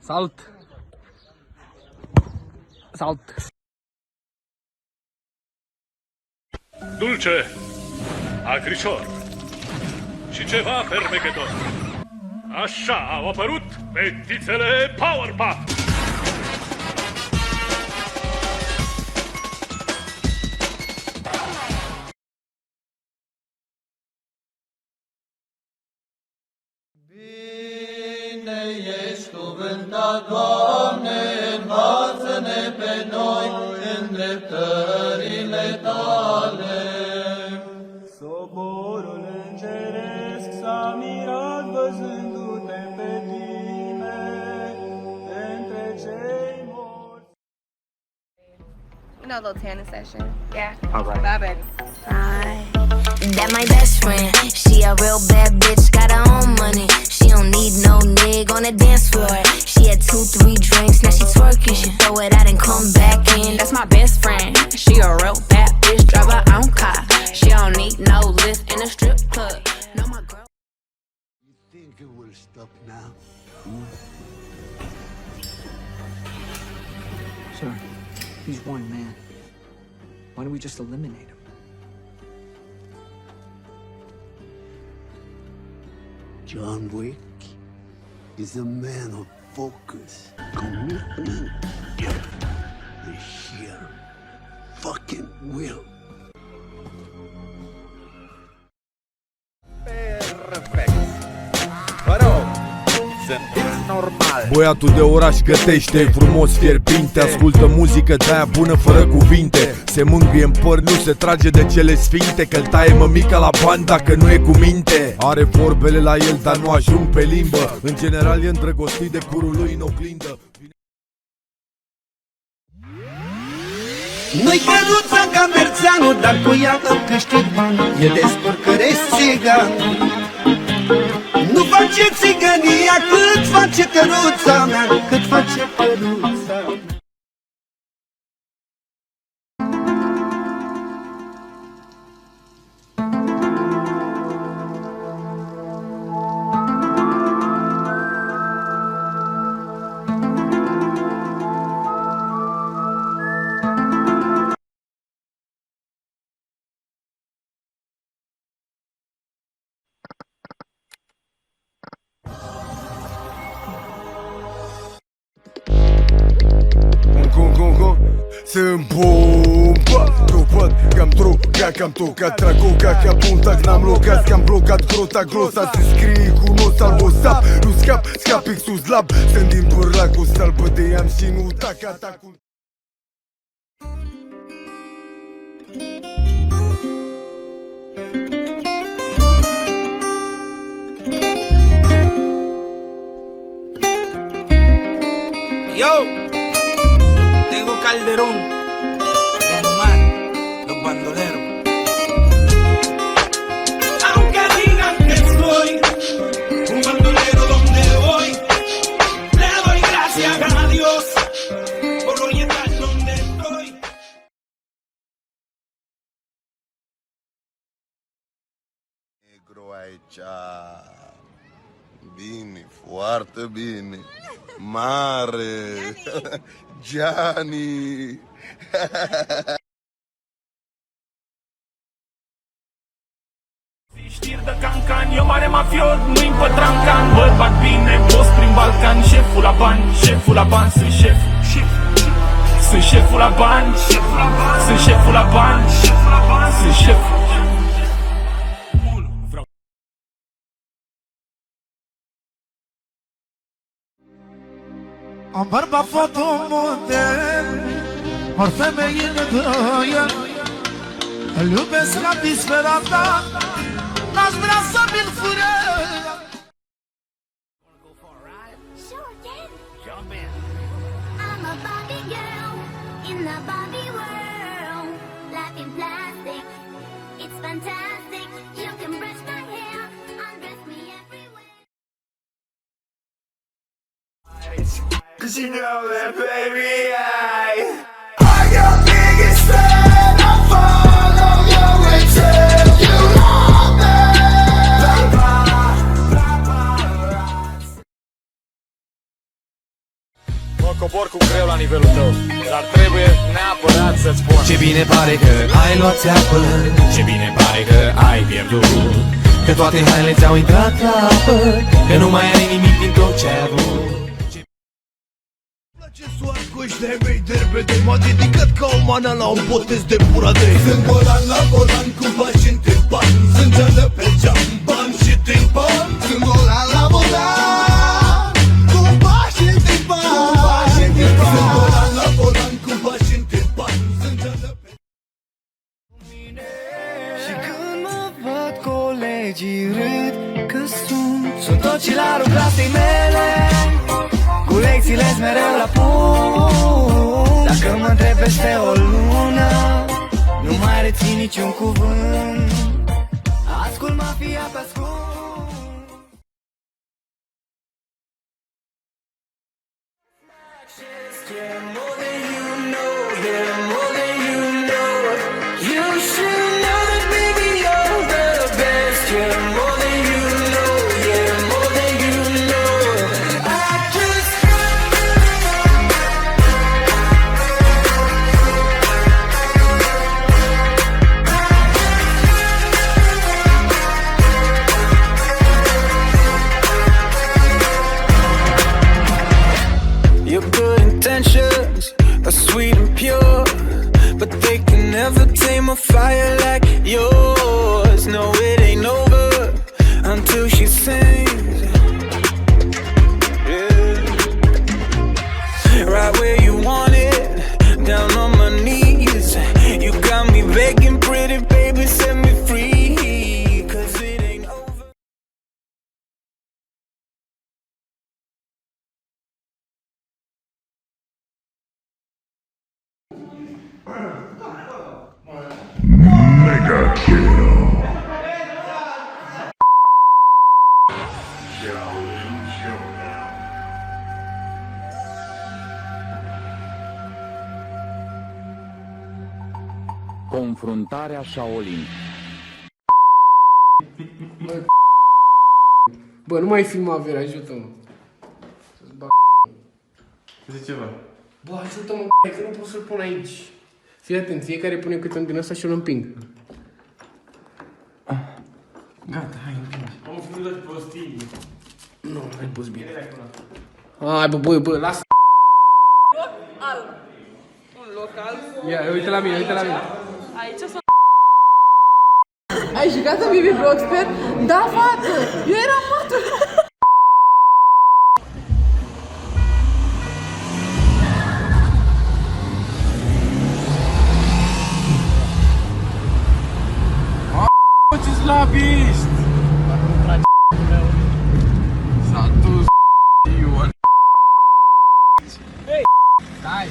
Salt. Salt. Dulce, acrișor și ceva fermecător. Așa au apărut fetițele Powerpuff. Bine ești cuvântat, Doamne, învață-ne pe noi în dreptările Tale. Soborul îngeresc s-a mirat văzându-te pe tine între cei morți. You know, a little tanning session. Yeah. All right. Bye, baby. That my best friend, she a real bad bitch, got her own money. She don't need no nigga on the dance floor. She had 2-3 drinks, now she twerking. She throw it out and come back in. That's my best friend. She a real bad bitch, drive her own car. She don't need no lift in a strip club. No, my girl. You think it will stop now? Sir, he's one man. Why don't we just eliminate him? John Wick is a man of focus, commitment, the sheer fucking will. Băiatul de oraș gătește frumos fierbinte, ascultă muzică de-aia bună fără cuvinte. Se mângâie în păr, nu se trage de cele sfinte, că-l taie mămica la bani dacă nu e cu minte. Are vorbele la el, dar nu ajung pe limbă. În general e îndrăgostit de curul lui în oglindă. Nu-i căruța ca Merțeanu, dar cu ea îmi câștig bani. E descurcăresc țigan. Nu face țigănia cât face căruța mea, cât face căruța mea. Sunt bomba, după că-am trucat, că-am tocat tracoca, că apuntat, n-am locat, că-am blocat grota, glosa se scrie cu not al WhatsApp. Nu scap pixul slab, sunt din burlac, o salbă de am și nu tac atacul. Yo, tengo Calderón, Omar, los bandoleros. Aunque digan que soy un bandolero donde voy, le doy gracias a Dios por orientar donde estoy. Negru aici. Bine, foarte bine. Mare. Gianni. Știri de cancan, eu mare mafiot, nu-i pătrancan. Bărbat bine, boss prin Balcan. Șeful la bani, șeful la bani, sunt șef. Sunt șeful la bani, sunt șeful la bani, sunt șef. Am bărbat fotomodel, ori femeie nevoie. Îl iubesc la disperata, n-aș vrea să mi-l fure. Sure can. Jump in. I'm a Barbie girl in the Barbie world. Life in plastic, it's fantastic. You can brush my hair, undress me everywhere. 'Cause you know that, baby, I got biggest fan, I follow your exit. You love me. cobor cu greu la nivelul tău, dar trebuie neapărat să-ți spun. Ce bine pare că ai luat țeapă, Ce bine pare că ai pierdut, că toate hainele ți-au intrat la apă, că nu mai ai nimic din tot ce ai avut. Ce soarcoși de mei derbede, m-a dedicat ca o mană la un botez de buradei. Sunt bolan la bolan cu bani și bani, sângele pe geam, bani și bani. Sunt bolan la bolan cu bani și bani, sunt bolan la bolan cu bani și bani, sângele pe mine. Și când mă văd colegii râd că sunt tocilarul clasei mele, cu lecțiile-s mereu la punct. Dacă mă întreb peste o lună, nu mai rețin niciun cuvânt. Ascult mafia pe ascult. Your good intentions are sweet and pure, but they can never tame a fire like yours. No, it ain't over until she sings. Yeah. Right where you want it, down on my knees. You got me begging, pretty baby, set me free, 'cause it ain't over. Confruntarea Shaolin. Bă, nu mai filma, Vera, ajută-mă. Să-ți bag. Zice ceva. Bă, ajută-mă, că nu pot să-l pun aici. Fii atent, fiecare pune câte unul din ăsta și eu îl împing. Gata, hai, am făcut de prostii. Nu, ai pus bine. Hai, bă, lasă. Alb. Un loc alb. Ia, uite la mine, uite la mine. Aici o să... Ai jucat în Bibi Blocksberg? Da, fată! Eu eram matul! ce slabist! S-a dus Ion. Hei! Stai!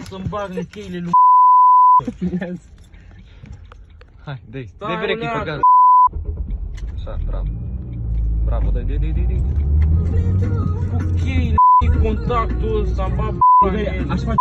Să-mi bag în cheile lui. Hai, dă-i berechi pe gaz. Așa, bravo. Bravo, dă-i. Cu cheile, contactul ăsta, bă, așa